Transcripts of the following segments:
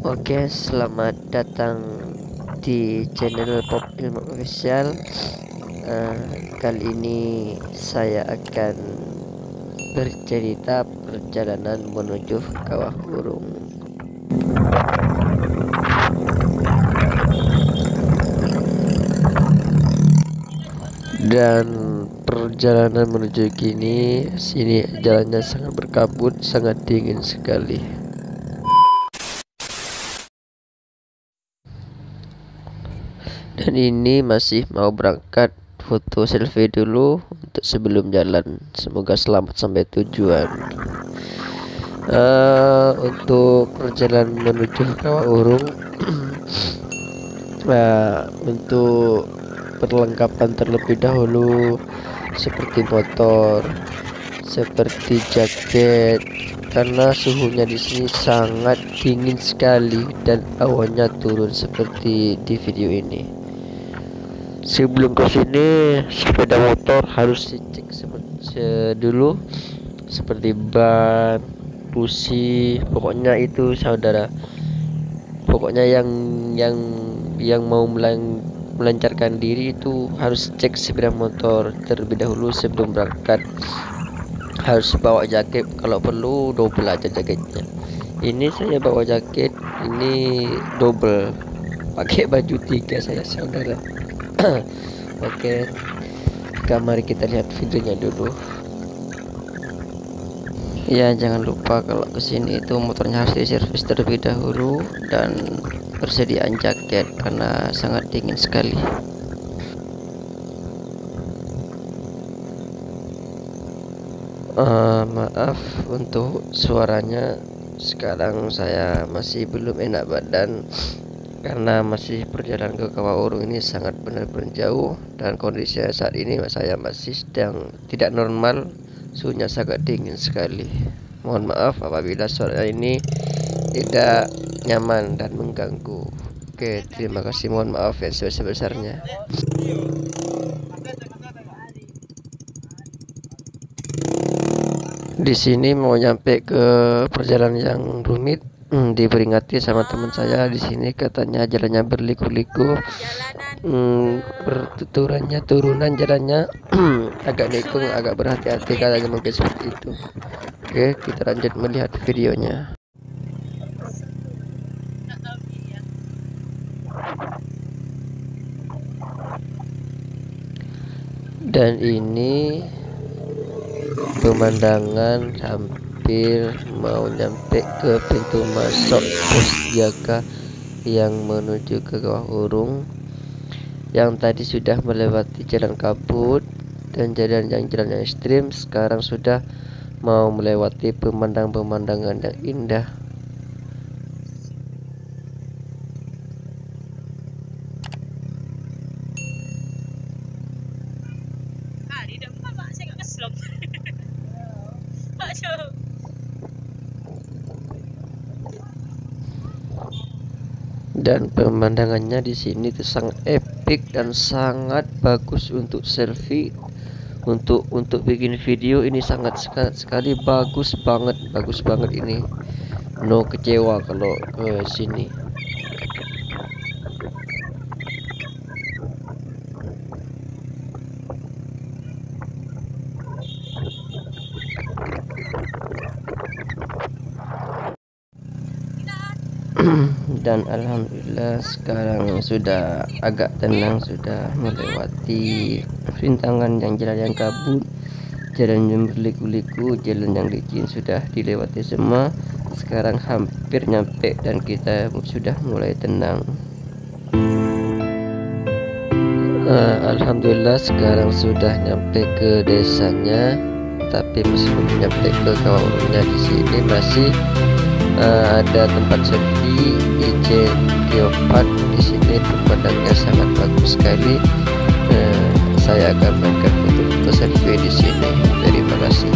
Oke, selamat datang di channel Pop Ilmu Official. Kali ini saya akan bercerita perjalanan menuju Kawah Urung. Dan perjalanan menuju sini jalannya sangat berkabut, sangat dingin sekali. Dan ini masih mau berangkat, foto selfie dulu untuk sebelum jalan. Semoga selamat sampai tujuan. Untuk perjalanan menuju Kawah Urung, untuk perlengkapan terlebih dahulu seperti motor, seperti jaket, karena suhunya di sini sangat dingin sekali dan awannya turun seperti di video ini. Sebelum ke sini, sepeda motor harus dicek dulu seperti ban, busi, pokoknya itu saudara. Pokoknya yang mau melancarkan diri itu harus cek sepeda motor terlebih dahulu sebelum berangkat. Harus bawa jaket, kalau perlu double aja jaketnya. Ini saya bawa jaket, ini double, pakai baju 3 saya saudara. Oke, mari kita lihat videonya dulu. Ya, jangan lupa kalau kesini itu motornya harus diservis terlebih dahulu dan persediaan jaket karena sangat dingin sekali. Maaf untuk suaranya, sekarang saya masih belum enak badan karena masih perjalanan ke Kawah Urung ini sangat benar-benar jauh, dan kondisi saat ini saya masih sedang tidak normal, suhunya sangat dingin sekali. Mohon maaf apabila suara ini tidak nyaman dan mengganggu. Oke, terima kasih, mohon maaf yang sebesar-besarnya. Di sini mau nyampe ke perjalanan yang rumit. Diperingati sama teman saya di sini, katanya jalannya berliku-liku, turunan jalannya agak nikung, agak berhati-hati katanya, mungkin seperti itu. Oke, kita lanjut melihat videonya. Dan ini pemandangan hampir mau nyampe ke pintu masuk pos jaga yang menuju ke Kawah Urung. Yang tadi sudah melewati jalan kabut dan jalan yang ekstrim, sekarang sudah mau melewati pemandangan yang indah. Dan pemandangannya di sini itu sangat epic dan sangat bagus untuk selfie, untuk bikin video ini sangat sekali bagus banget ini. No kecewa kalau ke sini. Dan alhamdulillah sekarang sudah agak tenang, sudah melewati rintangan jalan yang kabut, jalan yang berliku-liku, jalan yang licin sudah dilewati semua. Sekarang hampir nyampe dan kita sudah mulai tenang. Alhamdulillah sekarang sudah nyampe ke desanya, tapi meskipun nyampe ke Kawah Urungnya di sini masih ada tempat selfie ijen geopark. Di sini pemandangannya sangat bagus sekali. Saya akan melakukan foto-foto selfie di sini. Terima kasih.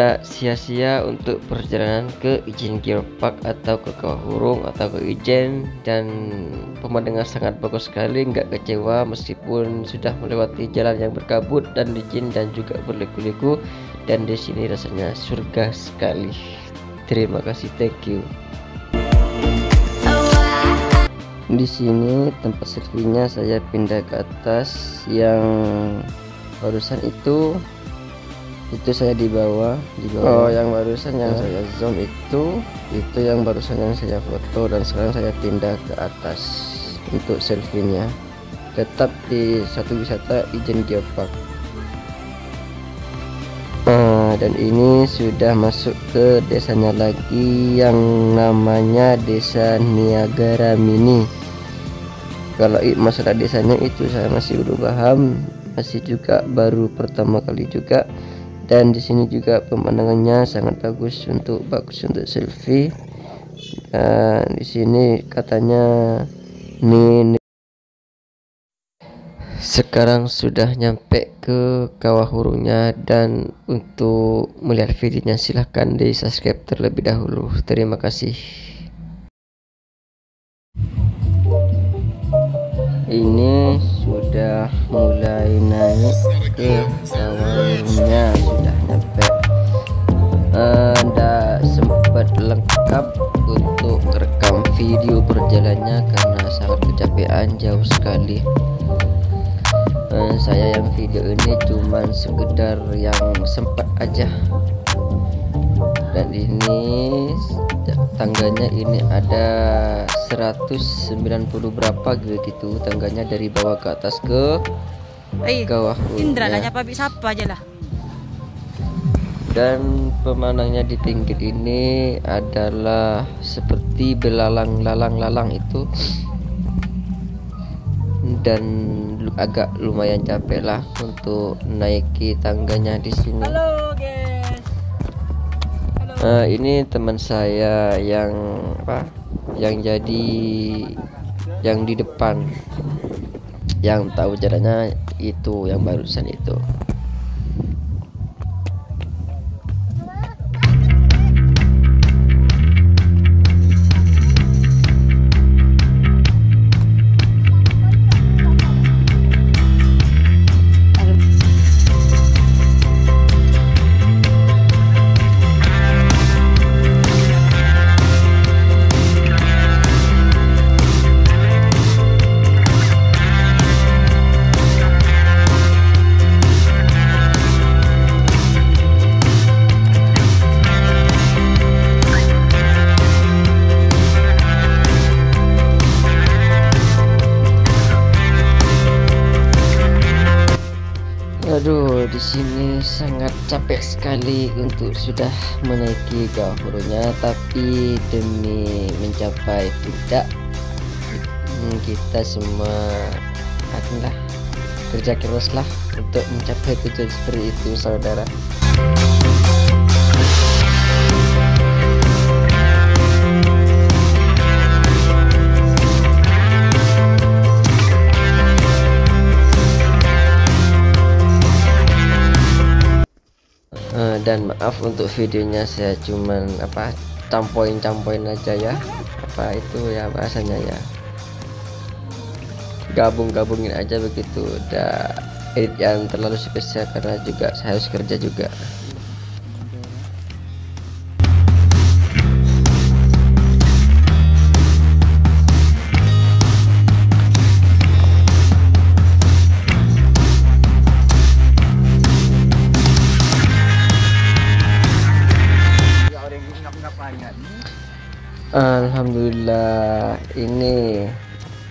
tidak sia-sia untuk perjalanan ke Ijen Geopark atau ke Kawah Hurung atau ke Ijen, dan pemandangan sangat bagus sekali, nggak kecewa meskipun sudah melewati jalan yang berkabut dan licin dan juga berliku-liku, dan di sini rasanya surga sekali. Terima kasih, thank you. Di sini tempat selfie-nya saya pindah ke atas, yang barusan itu saya di bawah. Oh, yang barusan yang saya zoom itu yang barusan yang saya foto, dan sekarang saya pindah ke atas untuk selfie-nya. Tetap di satu wisata Ijen Geopark. Dan ini sudah masuk ke desanya lagi yang namanya Desa Niagara Mini. Kalau masalah desanya itu saya masih belum paham, masih juga baru pertama kali juga. Dan di sini juga pemandangannya sangat bagus untuk selfie. Di sini katanya ini sekarang sudah nyampe ke Kawah Hurungnya, dan untuk melihat videonya silahkan di subscribe terlebih dahulu. Terima kasih. Ini sudah mulai naik ke Kawah Hurungnya, sudah nyampe. Nggak sempat lengkap untuk rekam video perjalanannya karena sangat kecapean, jauh sekali. Saya yang video ini cuman sekedar yang sempat aja. Dan ini tangganya ini ada 190 berapa gitu tangganya, dari bawah ke atas ke Kawah Hurungnya. Indra Pak siapa aja lah. Dan pemandangannya di pinggir ini adalah seperti belalang-lalang itu, dan agak lumayan capek lah untuk naiki tangganya di sini. Halo guys. Halo. Ini teman saya yang yang di depan, yang tahu jalannya itu yang barusan itu. Aduh, di sini sangat capek sekali untuk sudah menaiki Kawah Hurungnya, tapi demi mencapai puncak kita semua akanlah kerja keras lah untuk mencapai tujuan seperti itu, saudara. Dan maaf untuk videonya, saya cuman campoin aja ya, itu ya bahasanya ya, gabungin aja begitu. Udah edit yang terlalu spesial karena juga saya harus kerja juga. Alhamdulillah, ini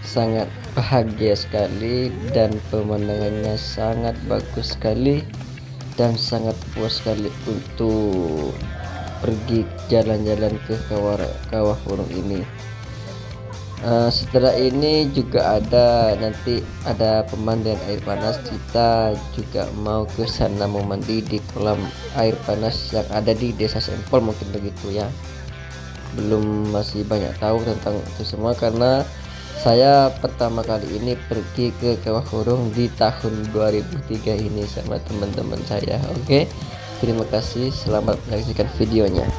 sangat bahagia sekali dan pemandangannya sangat bagus sekali dan sangat puas sekali untuk pergi jalan-jalan ke Kawah Hurung ini. Setelah ini juga nanti ada pemandian air panas. Kita juga mau ke sana mau mandi di kolam air panas yang ada di Desa Sempol, mungkin begitu ya. Masih banyak tahu tentang itu semua karena saya pertama kali ini pergi ke Kawah Hurung di tahun 2003 ini sama teman-teman saya. Oke. Terima kasih, selamat menyaksikan videonya.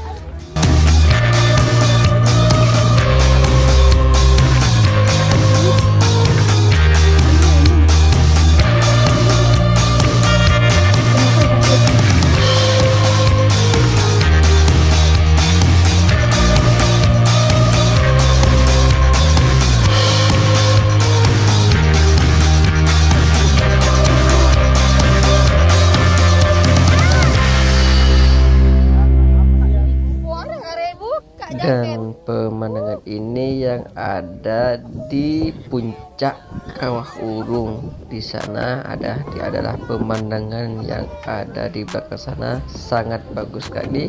Dan pemandangan ini yang ada di puncak Kawah Urung. Di sana adalah pemandangan yang ada di belakang sana, sangat bagus sekali.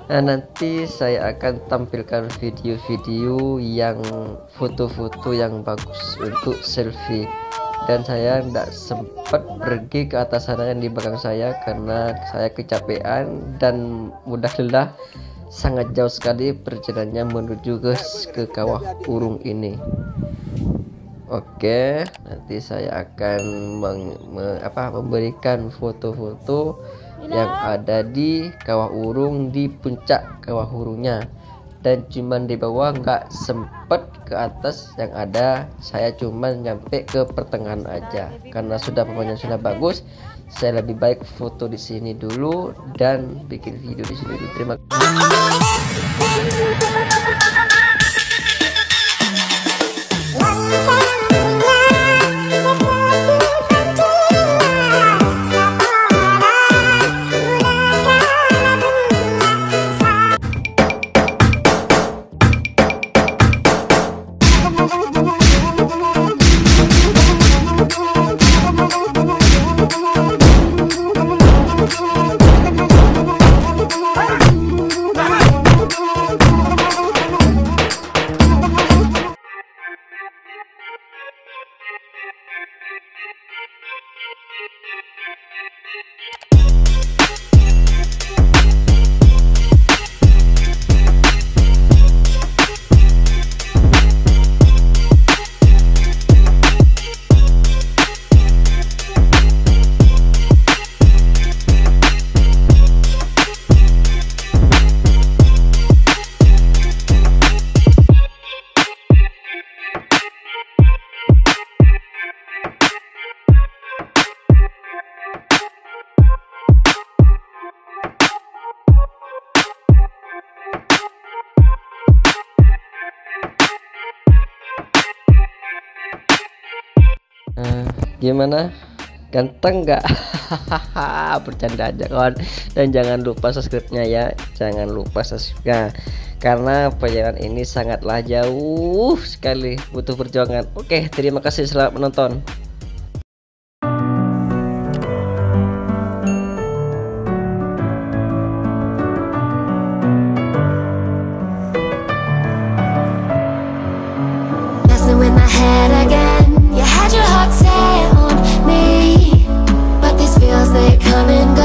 Nah, nanti saya akan tampilkan video-video yang foto-foto yang bagus untuk selfie. Dan saya tidak sempat pergi ke atas sana yang di belakang saya karena saya kecapean dan mudah lelah. Sangat jauh sekali perjalanannya menuju ke Kawah Urung ini. Oke, nanti saya akan memberikan foto-foto yang ada di Kawah Urung, di puncak Kawah Urungnya. Dan cuman di bawah, nggak sempet ke atas yang ada. Saya cuman nyampe ke pertengahan aja karena pemandangan sudah bagus. Saya lebih baik foto di sini dulu dan bikin video di sini dulu. Terima kasih. Gimana, ganteng nggak? Bercanda aja kawan. Dan jangan lupa subscribe-nya ya, jangan lupa subscribe karena perjalanan ini sangatlah jauh sekali, butuh perjuangan. Oke, terima kasih, selamat menonton. With my head again, you had your heart set on me, but these feels, they come and go.